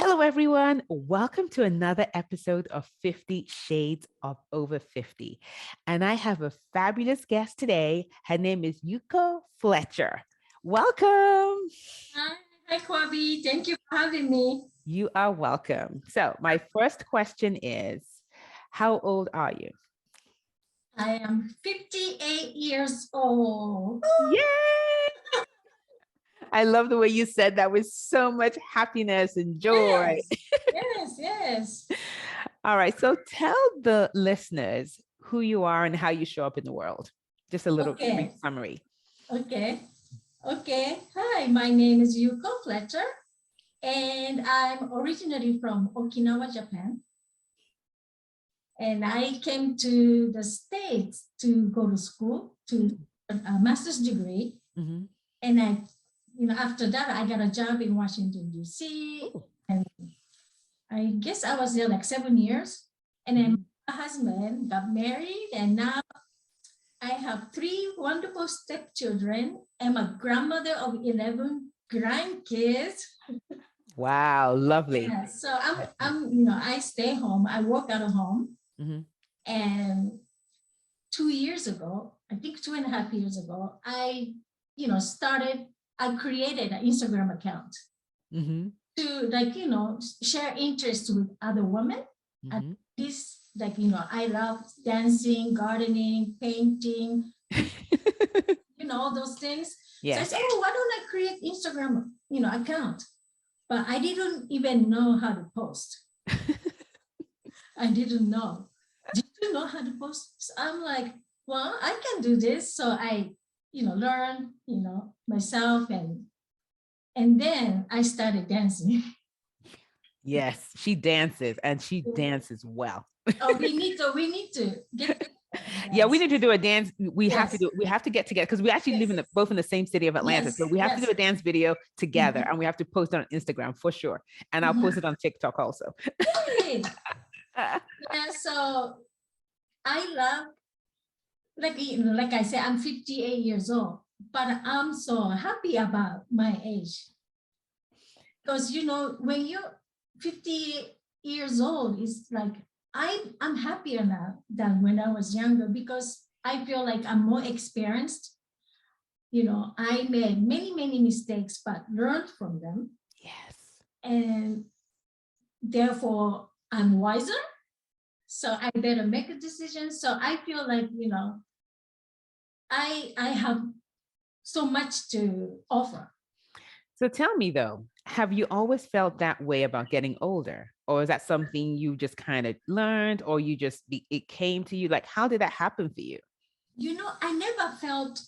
Hello, everyone. Welcome to another episode of 50 Shades of Over 50. And I have a fabulous guest today. Her name is Yuko Fletcher. Welcome. Hi, Kwabi. Thank you for having me. You are welcome. So, my first question is, how old are you? I am 58 years old. Yay! I love the way you said that with so much happiness and joy. Yes. All right. So tell the listeners who you are and how you show up in the world. Just a little brief summary. Okay. Hi, my name is Yuko Fletcher, and I'm originally from Okinawa, Japan. And I came to the States to go to school to a master's degree. Mm-hmm. And after that, I got a job in Washington, D.C. Ooh. And I guess I was there like 7 years. And then my husband got married, and now I have 3 wonderful stepchildren. I'm a grandmother of 11 grandkids. Wow, lovely. Yeah, so I stay home. I work out of home. Mm-hmm. And 2 years ago, I think 2.5 years ago, I created an Instagram account to share interest with other women. And this, I love dancing, gardening, painting, all those things. Yeah. So I said, why don't I create Instagram, account? But I didn't even know how to post. I didn't know. Did you know how to post? So I'm like, well, I can do this. So I, learn, myself, and then I started dancing. Yes, she dances, and she dances well. Oh, we need to get. Yeah, we need to do a dance. We have to get together because we actually live both in the same city of Atlanta. So we have to do a dance video together, and we have to post it on Instagram for sure. And I'll post it on TikTok also. Yeah, so I love, like I said, I'm 58 years old, but I'm so happy about my age. Because, when you're 50 years old, it's like, I'm happier now than when I was younger because I feel like I'm more experienced. I made many, many mistakes, but learned from them. Yes. And therefore, I'm wiser. So I better make a decision. So I feel like, I have so much to offer. So tell me though, have you always felt that way about getting older? Or is that something you just kind of learned or it came to you? Like, how did that happen for you? I never felt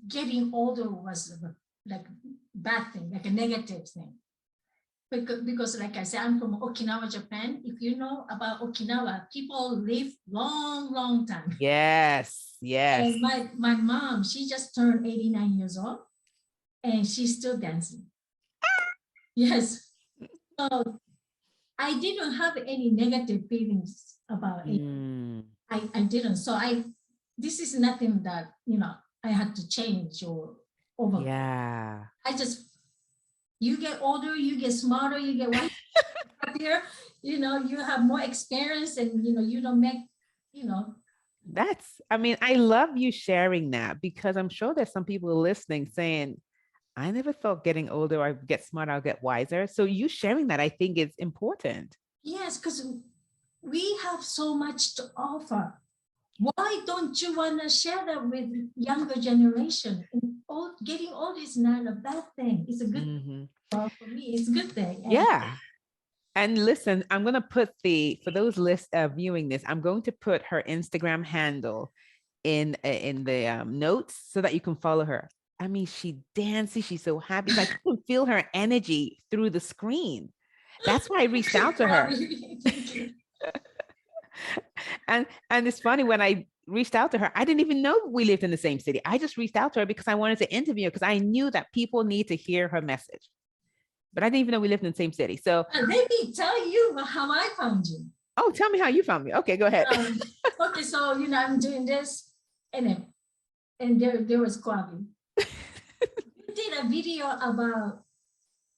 getting older was like a bad thing, like a negative thing. Because like I said, I'm from Okinawa, Japan. If you know about Okinawa, people live long time. Yes. And my mom, she just turned 89 years old and she's still dancing. Yes. So I didn't have any negative feelings about it. I didn't. So this is nothing that, I had to change or overcome. Yeah. You get older, you get smarter, you get happier, you have more experience and, you don't make, I love you sharing that because I'm sure there's some people listening saying, I never thought getting older, I get smarter, I'll get wiser. So you sharing that, I think is important. Yes, because we have so much to offer. Why don't you want to share that with younger generation? Getting old is not a bad thing. It's a good thing. Well, for me, it's a good thing. Yeah. And listen, I'm going to put for those viewing this, I'm going to put her Instagram handle in the notes so that you can follow her. I mean, she dances. She's so happy. Like you can feel her energy through the screen. That's why I reached out to her. and it's funny, when I reached out to her, I didn't even know we lived in the same city. I just reached out to her because I wanted to interview her because I knew that people need to hear her message. But I didn't even know we lived in the same city. So let me tell you how I found you. Oh, tell me how you found me. Okay, go ahead. Okay, so I'm doing this, and there was Kwabi. We did a video about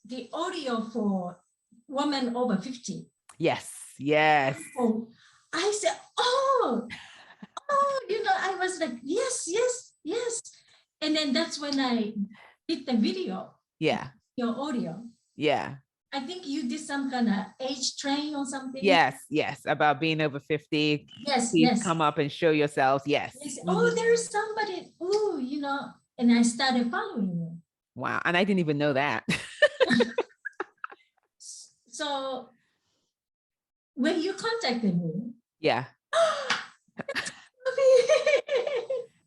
the audio for women over 50. Yes, yes. Oh, I said, I was like, yes, yes, yes. And then that's when I did the video. Yeah. Your audio. Yeah. I think you did some kind of age train or something. Yes, yes. About being over 50. Yes, Please yes. come up and show yourselves. Yes. Yes. Oh, there's somebody. Oh, and I started following you. Wow. And I didn't even know that. So when you contacted me. Yeah.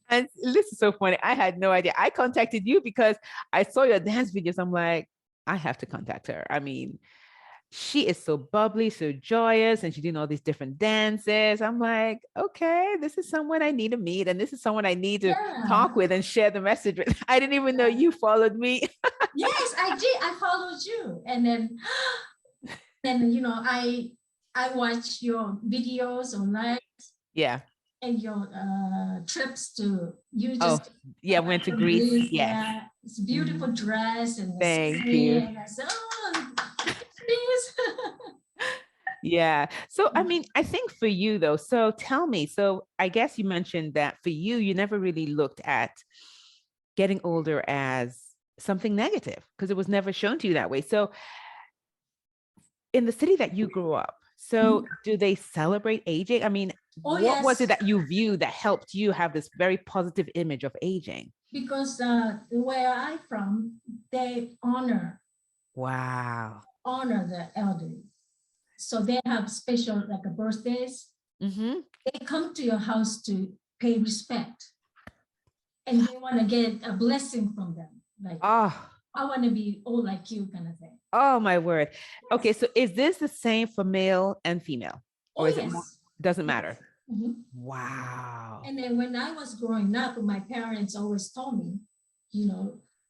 And this is so funny. I had no idea. I contacted you because I saw your dance videos. I'm like, I have to contact her. I mean, she is so bubbly, so joyous, and she's doing all these different dances. I'm like, okay, this is someone I need to meet, and this is someone I need to talk with and share the message with. I didn't even know you followed me. Yes, I did. I followed you, and then I watch your videos online. Yeah. And your trips to went to Greece. Yes. Yeah, it's a beautiful dress and thank you. And I said, yeah. So I mean, I think for you though, so tell me, so I guess you mentioned that for you never really looked at getting older as something negative because it was never shown to you that way. So in the city that you grew up, so do they celebrate aging? I mean, what was it that you viewed that helped you have this very positive image of aging? Because where I'm from, they honor the elderly. So they have special like birthdays. They come to your house to pay respect. And they want to get a blessing from them. Like, I want to be old like you kind of thing. Oh, my word. Okay, so is this the same for male and female? Or is it more, doesn't matter? Wow. And then when I was growing up, my parents always told me,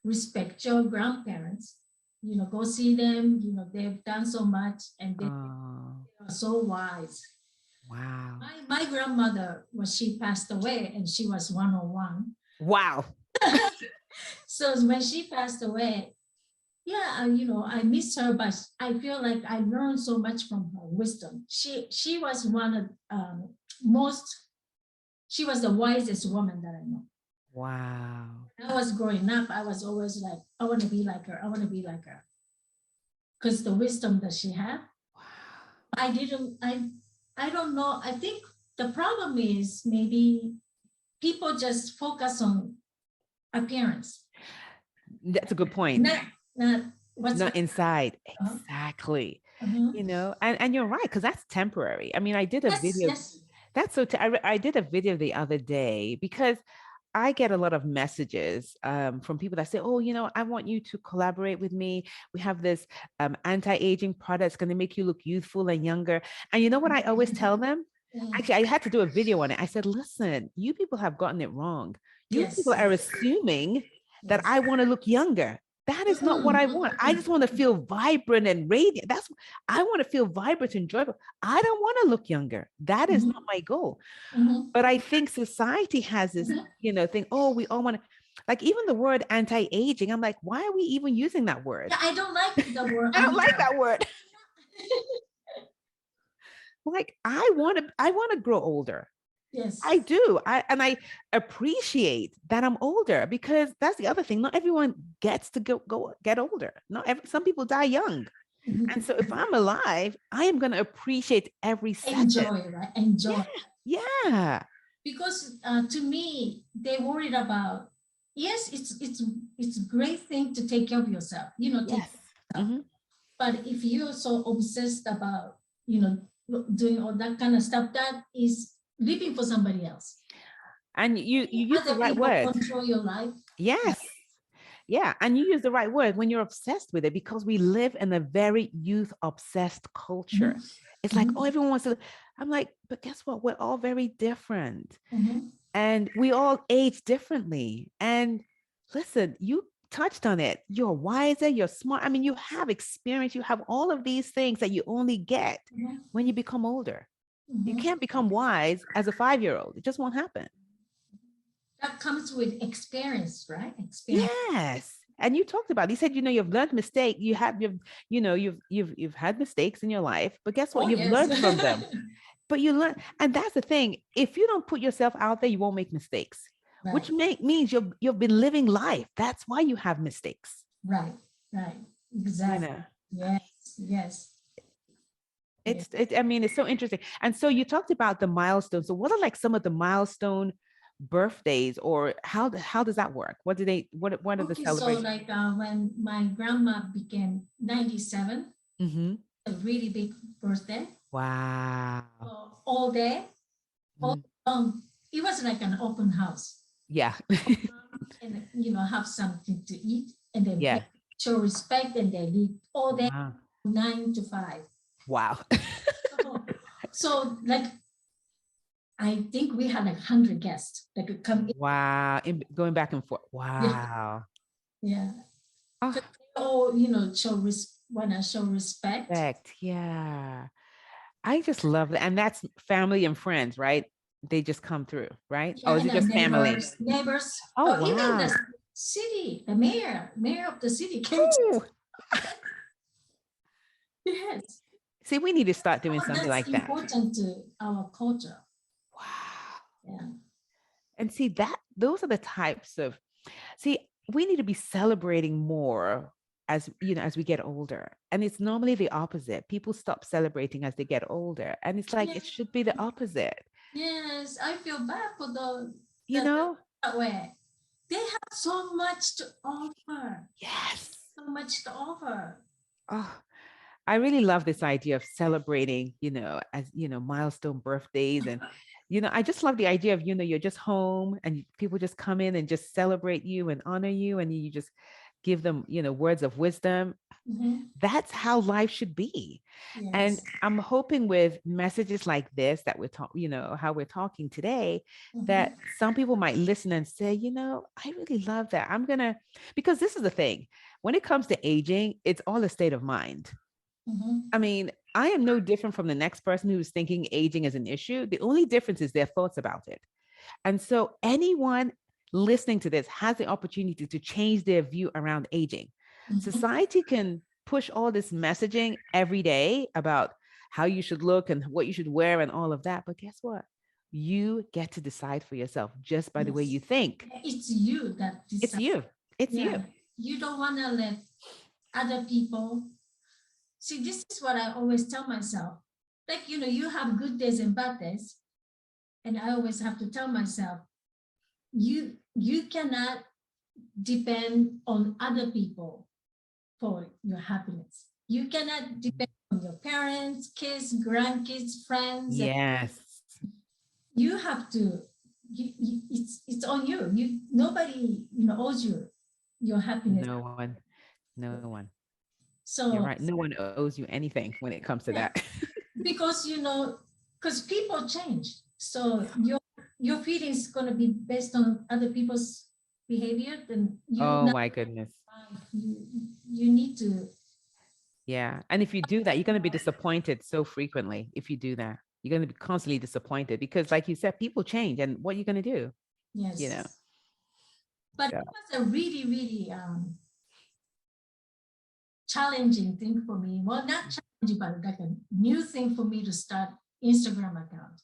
respect your grandparents, go see them, they've done so much and they are so wise. Wow. My grandmother, she passed away and she was 101. Wow. So when she passed away, I miss her, but I feel like I learned so much from her wisdom. She was one of she was the wisest woman that I know. Wow. When I was growing up, I was always like, I want to be like her. I want to be like her. Because the wisdom that she had. Wow. I don't know. I think the problem is maybe people just focus on appearance. That's a good point. Not inside. Exactly. And you're right, because that's temporary. I mean, I did a video. That's so I did a video the other day because I get a lot of messages from people that say, oh, I want you to collaborate with me. We have this anti-aging product that's going to make you look youthful and younger. And you know what I always tell them? Actually, I had to do a video on it. I said, listen, you people have gotten it wrong. You people are assuming that I want to look younger. That is not what I want. I just want to feel vibrant and radiant. I want to feel vibrant and joyful. I don't want to look younger. That is not my goal. But I think society has this, thing, oh, we all want to, like even the word anti-aging. I'm like, why are we even using that word? Yeah, I don't like the word. I don't like that word. Like, I want to grow older. Yes, I do. I appreciate that I'm older because that's the other thing. Not everyone gets to get older. Some people die young. And so if I'm alive, I am going to appreciate every second. Enjoy, right? Enjoy. Yeah. Because to me, they worried about, yes, it's a great thing to take care of yourself, But if you're so obsessed about, doing all that kind of stuff, that is living for somebody else. And you use the right word. Control your life. Yes. Yeah. And you use the right word when you're obsessed with it, because we live in a very youth obsessed culture. It's like, oh, everyone wants to. I'm like, but guess what? We're all very different. And we all age differently. And listen, you touched on it. You're wiser, you're smart. I mean, you have experience. You have all of these things that you only get when you become older. You can't become wise as a 5-year-old. It just won't happen. That comes with experience, right? Experience. Yes. And you talked about, you said, you've learned mistake. You've had mistakes in your life, but guess what? Oh, You've yes. learned from them. But you learn, and that's the thing. If you don't put yourself out there, you won't make mistakes, Right. which means you've been living life. That's why you have mistakes. Right. Exactly. Yes. It's so interesting. And so you talked about the milestones. So what are like some of the milestone birthdays, or how does that work? What are the celebrations? So like when my grandma became 97, a really big birthday. Wow. All day, it was like an open house. Yeah. And have something to eat, and then show respect, and they eat all day. Wow. 9 to 5. Wow. So like, I think we had like 100 guests that could come in. Wow. Going back and forth. Wow. Yeah. Oh, want to show respect. Yeah. I just love that. And that's family and friends, right? They just come through, right? Yeah, is it just neighbors, family? Neighbors. Oh, wow. Even the city, the mayor of the city came to. Yes. See, we need to start doing something like that. That's important to our culture. Wow. Yeah. And see, those are the types of, we need to be celebrating more as we get older. And it's normally the opposite. People stop celebrating as they get older. And it's like, it should be the opposite. Yes, I feel bad for that way. They have so much to offer. Yes. So much to offer. Oh, I really love this idea of celebrating, as, milestone birthdays. And, I just love the idea of, you're just home and people just come in and just celebrate you and honor you. And you just give them, words of wisdom. That's how life should be. Yes. And I'm hoping with messages like this that we're talking, how we're talking today, that some people might listen and say, I really love that. Because this is the thing, when it comes to aging, it's all a state of mind. I mean, I am no different from the next person who's thinking aging is an issue. The only difference is their thoughts about it. And so anyone listening to this has the opportunity to change their view around aging. Society can push all this messaging every day about how you should look and what you should wear and all of that. But guess what? You get to decide for yourself just by the way you think. It's you that decides. It's you. It's you. You don't want to let other people. See, this is what I always tell myself. Like, you have good days and bad days. And I always have to tell myself, you cannot depend on other people for your happiness. You cannot depend on your parents, kids, grandkids, friends. Yes. You have to, it's on you. Nobody, owes you your happiness. No one. So you're right. No one owes you anything when it comes to that. Because, because people change. So your feelings is going to be based on other people's behavior. Then my goodness. You need to. Yeah. And if you do that, you're going to be disappointed so frequently. If you do that, you're going to be constantly disappointed because, like you said, people change. And what are you going to do? Yes. But it was a really, really challenging thing for me. Well, not challenging, but like a new thing for me to start Instagram account.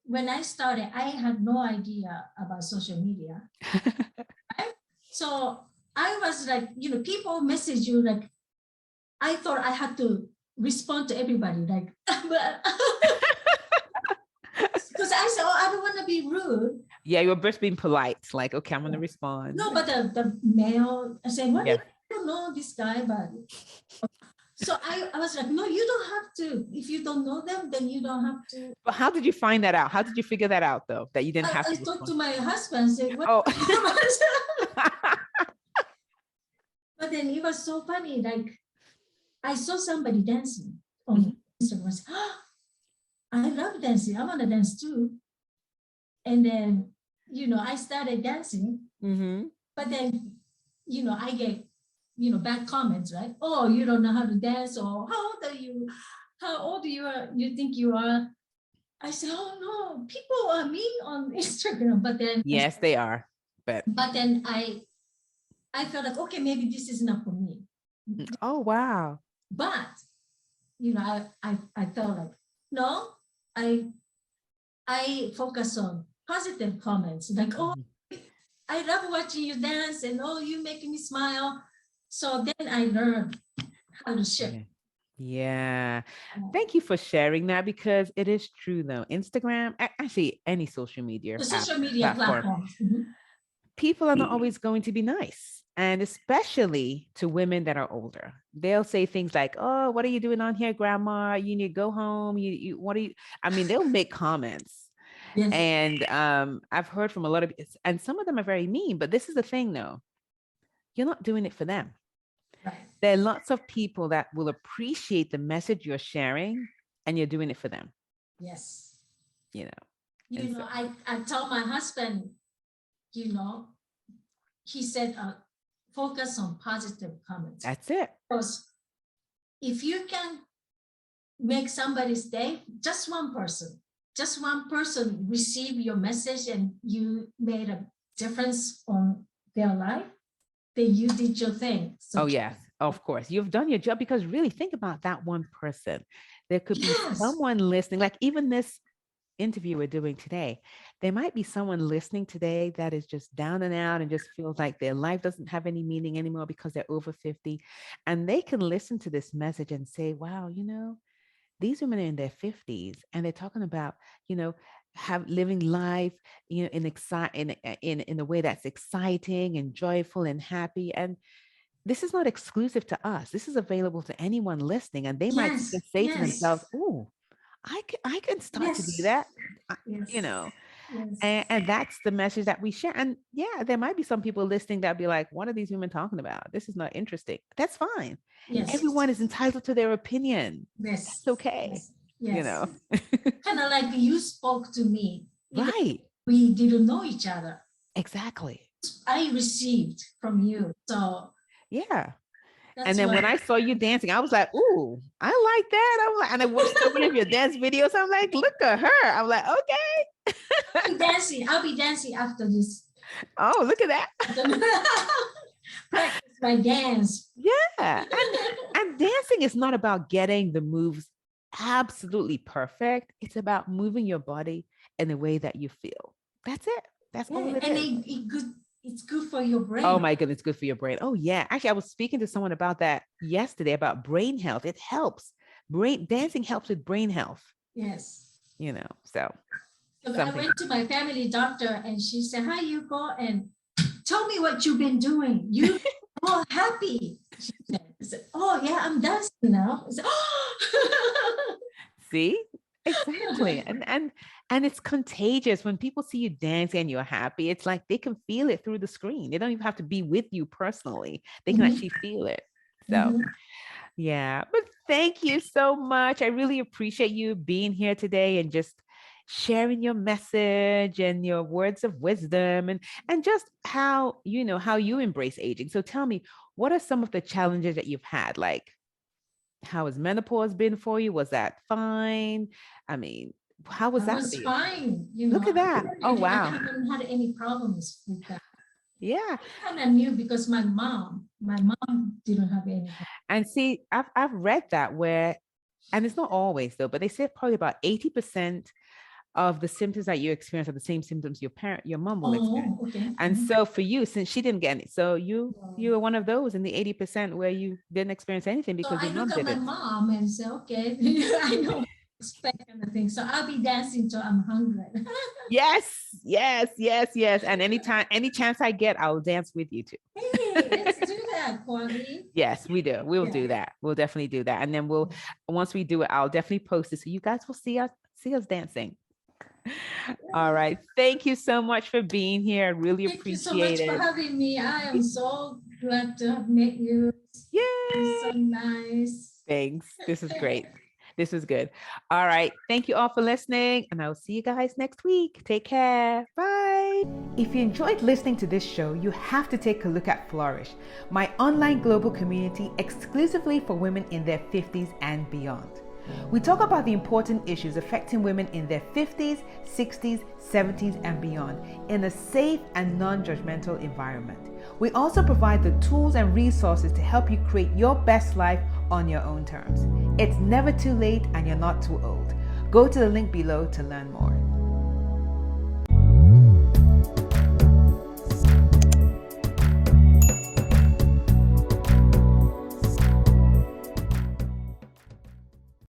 When I started, I had no idea about social media. Right? So I was like, people message you like, I thought I had to respond to everybody, like, because I said, I don't want to be rude. Yeah, you were just being polite, like, okay, I'm going to respond. No, but the mail, I said, I don't know this guy, but so I was like, no, you don't have to. If you don't know them, then you don't have to. But how did you find that out? How did you figure that out, though, that you didn't have to? I talked to my husband and said, what? But then it was so funny. Like, I saw somebody dancing on Instagram. I said, I love dancing. I want to dance too. And then, I started dancing. But then, I get, bad comments, right? Oh, you don't know how to dance, or how old are you? How old you think you are? I said, oh no, people are mean on Instagram. But then yes, they are. But then I I felt like, okay, maybe this is not for me. Oh, wow. But, I felt like, no, I focus on positive comments like, oh, I love watching you dance and oh, you make me smile. So then I learned how to share. Yeah. Thank you for sharing that, because it is true though. Instagram, actually any social media platform. People are not always going to be nice. And especially to women that are older. They'll say things like, oh, what are you doing on here, grandma? You need to go home. What are you? I mean, they'll make comments. Yes. And I've heard from a lot of, and some of them are very mean, but this is the thing though. You're not doing it for them. Right. There are lots of people that will appreciate the message you're sharing, and you're doing it for them. Yes. I told my husband, he said, focus on positive comments. That's it. Because if you can make somebody's day, just one person receive your message and you made a difference on their life, then you did your thing. So yes, of course. You've done your job, because really think about that one person. There could be someone listening, like even this interview we're doing today. There might be someone listening today that is just down and out and just feels like their life doesn't have any meaning anymore because they're over 50. And they can listen to this message and say, wow, these women are in their 50s and they're talking about, living life, in a way that's exciting and joyful and happy. And this is not exclusive to us. This is available to anyone listening. And they might just say to themselves, oh, I can start to do that, and that's the message that we share. And yeah, there might be some people listening that be like, what are these women talking about? This is not interesting. That's fine. Yes. Everyone is entitled to their opinion. Yes. That's okay. Yes. Kind of like you spoke to me. Right. We didn't know each other. Exactly. I received from you. So yeah. And then when I saw you dancing, I was like, ooh, I like that. I'm like, and I watched so many of your dance videos. I'm like, look at her. I'm like, okay. I'll be dancing after this. Oh, look at that. Practice my dance. Yeah. And dancing is not about getting the moves absolutely perfect. It's about moving your body in the way that you feel. That's it. That's all it is. It's good for your brain. Oh my goodness, good for your brain. Oh yeah. Actually, I was speaking to someone about that yesterday, about brain health. It helps. Dancing helps with brain health. Yes. So I went to my family doctor and she said, hi, Yuko, and tell me what you've been doing. You all happy. She said, oh yeah, I'm dancing now. I said, oh. See? Exactly. And it's contagious. When people see you dancing and you're happy, it's like they can feel it through the screen. They don't even have to be with you personally. They can actually feel it. So yeah, but thank you so much. I really appreciate you being here today and just sharing your message and your words of wisdom and just how you embrace aging. So tell me, what are some of the challenges that you've had? Like, how has menopause been for you? Was that fine? I mean, how was that? It was fine. Look at that. Oh, wow. I haven't had any problems with that. Yeah. I kind of knew because my mom didn't have any. And see, I've read that where, and it's not always though, but they say probably about 80% of the symptoms that you experience are the same symptoms your mom will experience. Okay. And so for you, since she didn't get any, so you were one of those in the 80% where you didn't experience anything because your mom did it. I look at my mom and say, okay, I know expect kind of thing. So I'll be dancing till I'm hungry. Yes. And any chance I get, I'll dance with you too. Hey, let's do that, Kwame. Yes, we do. We'll do that. We'll definitely do that. And then once we do it, I'll definitely post it so you guys will see us dancing. All right. Thank you so much for being here. I really appreciate it. Thank you so much for having me. I am so glad to have met you. Yay! So nice. Thanks. This is great. This is good. All right. Thank you all for listening, and I'll see you guys next week. Take care. Bye. If you enjoyed listening to this show, you have to take a look at Flourish, my online global community exclusively for women in their 50s and beyond. We talk about the important issues affecting women in their 50s, 60s, 70s, and beyond in a safe and non-judgmental environment. We also provide the tools and resources to help you create your best life on your own terms. It's never too late and you're not too old. Go to the link below to learn more.